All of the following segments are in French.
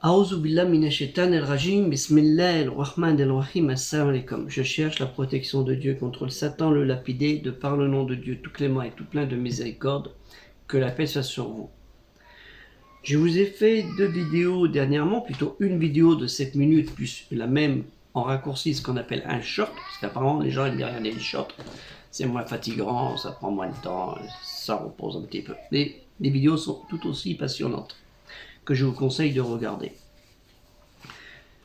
A'ouzou billah minash shaitanir rajim, bismillahir rahmanir rahim, assalamu alaikum. Je cherche la protection de Dieu contre le Satan, le lapidé, de par le nom de Dieu tout clément et tout plein de miséricorde, que la paix soit sur vous. Je vous ai fait 2 vidéos dernièrement, plutôt une vidéo de 7 minutes, plus la même en raccourci, ce qu'on appelle un short, parce qu'apparemment les gens aiment bien regarder les shorts, c'est moins fatigant, ça prend moins de temps, ça repose un petit peu. Mais les vidéos sont tout aussi passionnantes, que je vous conseille de regarder.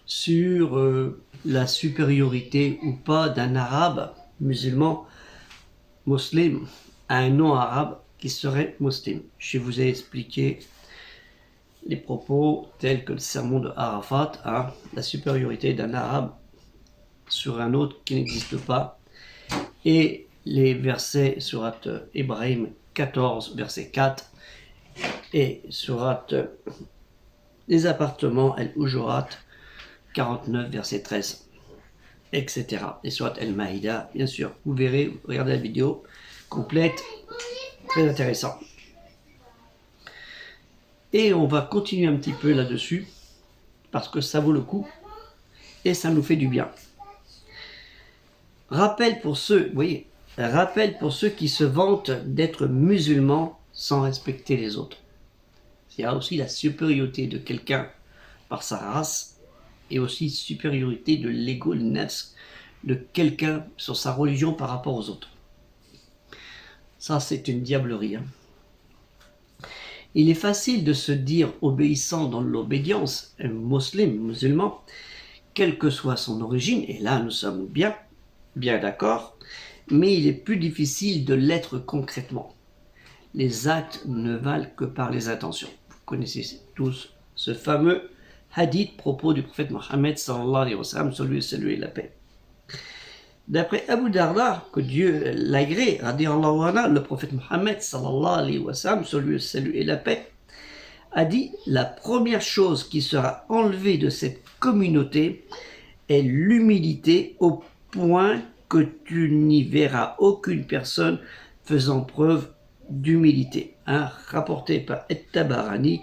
Sur la supériorité ou pas d'un arabe musulman musulman à un non-arabe qui serait musulman. Je vous ai expliqué les propos tels que le sermon de Arafat, la supériorité d'un arabe sur un autre qui n'existe pas, et les versets surat Ibrahim 14 verset 4 et surat les appartements Al-Hujurat 49 verset 13, etc. Et surat Al-Maïda, bien sûr, vous verrez, regardez la vidéo complète, très intéressant. Et on va continuer un petit peu là-dessus, parce que ça vaut le coup, et ça nous fait du bien. Rappel pour ceux qui se vantent d'être musulmans sans respecter les autres. Il y a aussi la supériorité de quelqu'un par sa race, et aussi supériorité de l'ego, le nafs, de quelqu'un sur sa religion par rapport aux autres. Ça, c'est une diablerie. Il est facile de se dire obéissant dans l'obédience, un musulman, quelle que soit son origine, et là nous sommes bien d'accord, mais il est plus difficile de l'être concrètement. Les actes ne valent que par les intentions. Vous connaissez tous ce fameux hadith propos du prophète Mohammed sallallahu alayhi wa sallam, sur lui salut et la paix. D'après Abu Darda, que Dieu l'agrée, le prophète Mohammed sallallahu alayhi wa sallam, sur lui salut et la paix, a dit: la première chose qui sera enlevée de cette communauté est l'humilité, au point que tu n'y verras aucune personne faisant preuve d'humilité. Rapporté par At-Tabarani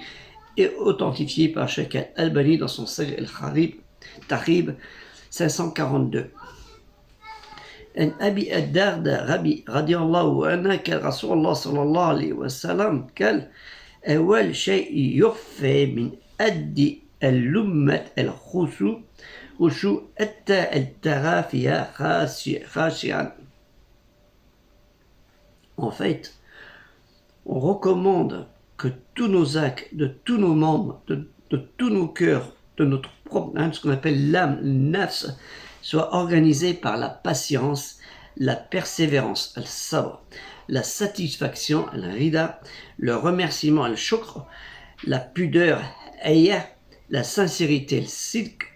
et authentifié par Sheikh Al-Albani dans son Sahih Al-Tarib 542. عن أبي الدرداء رضي الله عنه قال رسول الله صلى الله عليه وسلم قال أول شيء يخفى من أد اللمة الخشوع حتى ترى فيها خاشعا. En fait, on recommande que tous nos actes, de tous nos membres, de tous nos cœurs, de notre propre, ce qu'on appelle l'âme, le nafs, soit organisé par la patience, la persévérance, al-sabr, la satisfaction, al-rida, le remerciement, al-shukr, la pudeur, ayah, la sincérité, al-sidq,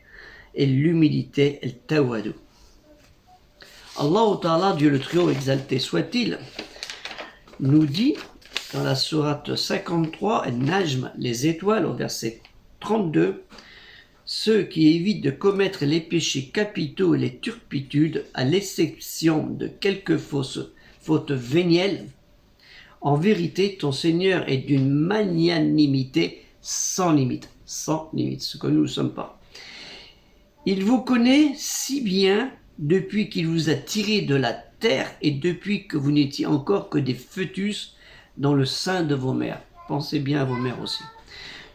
et l'humilité, al-tawadu. Allah Ta'ala, Dieu le Très-Haut, exalté soit-il, nous dit dans la sourate 53, Al-Najm, les étoiles, au verset 32, ceux qui évitent de commettre les péchés capitaux et les turpitudes, à l'exception de quelques fautes vénielles, en vérité, ton Seigneur est d'une magnanimité sans limite, ce que nous ne sommes pas. Il vous connaît si bien depuis qu'il vous a tiré de la terre et depuis que vous n'étiez encore que des fœtus dans le sein de vos mères. Pensez bien à vos mères aussi.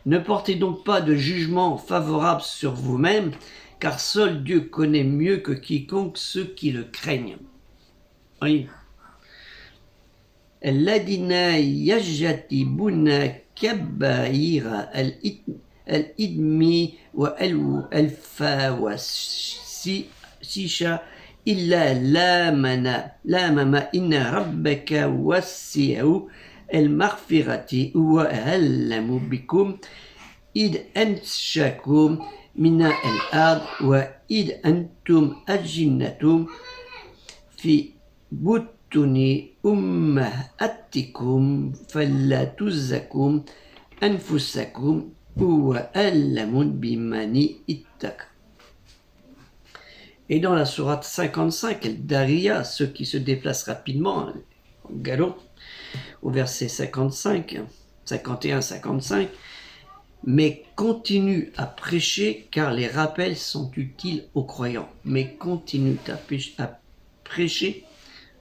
Ne portez donc pas de jugement favorable sur vous-même, car seul Dieu connaît mieux que quiconque ceux qui le craignent. Oui. Alladina yajatibuna kabaira al-idmi wa al-fa wa sisha illa lamama inna rabbaka wasi'u المغفرة وأعلم بكم إذ أنشأكم من الأرض وإذ أنتم أجنة في بطون أمهاتكم فلا تزكوا أنفسكم وأعلم بمن اتقى. Et dans la sourate 55, El-Dariya, ceux qui se déplacent rapidement en galop, au verset 55, 51-55, Mais continue à prêcher car les rappels sont utiles aux croyants. Mais continue à prêcher,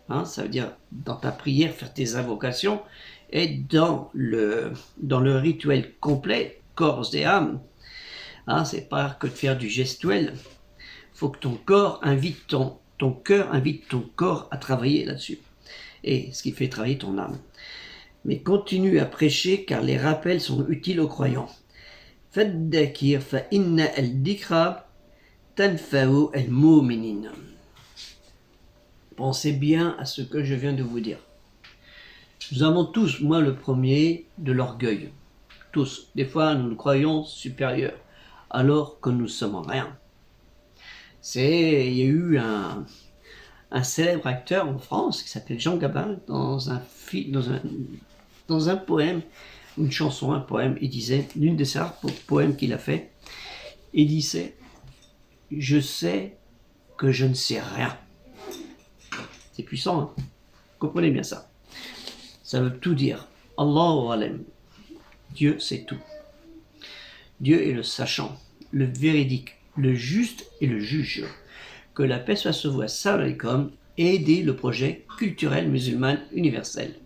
hein, ça veut dire dans ta prière, faire tes invocations, et dans le rituel complet, corps et âme. Hein, c'est pas que de faire du gestuel. Faut que ton cœur invite ton corps à travailler là-dessus. Et ce qui fait travailler ton âme. Mais continue à prêcher car les rappels sont utiles aux croyants. فالذكر فإن الذكرى تنفع المؤمنين. Pensez bien à ce que je viens de vous dire. Nous avons tous, moi le premier, de l'orgueil. Tous. Des fois, nous nous croyons supérieurs, alors que nous sommes rien. Il y a eu un célèbre acteur en France qui s'appelle Jean Gabin, dans un poème, une chanson, un poème, il disait, l'une des rares poèmes qu'il a fait, il disait « Je sais que je ne sais rien ». C'est puissant, hein? Comprenez bien ça. Ça veut tout dire. Allahu alam. Dieu sait tout. Dieu est le sachant, le véridique, le juste et le juge. Que la paix soit sur vous. Assalamu alaikum et aider le projet culturel musulman universel.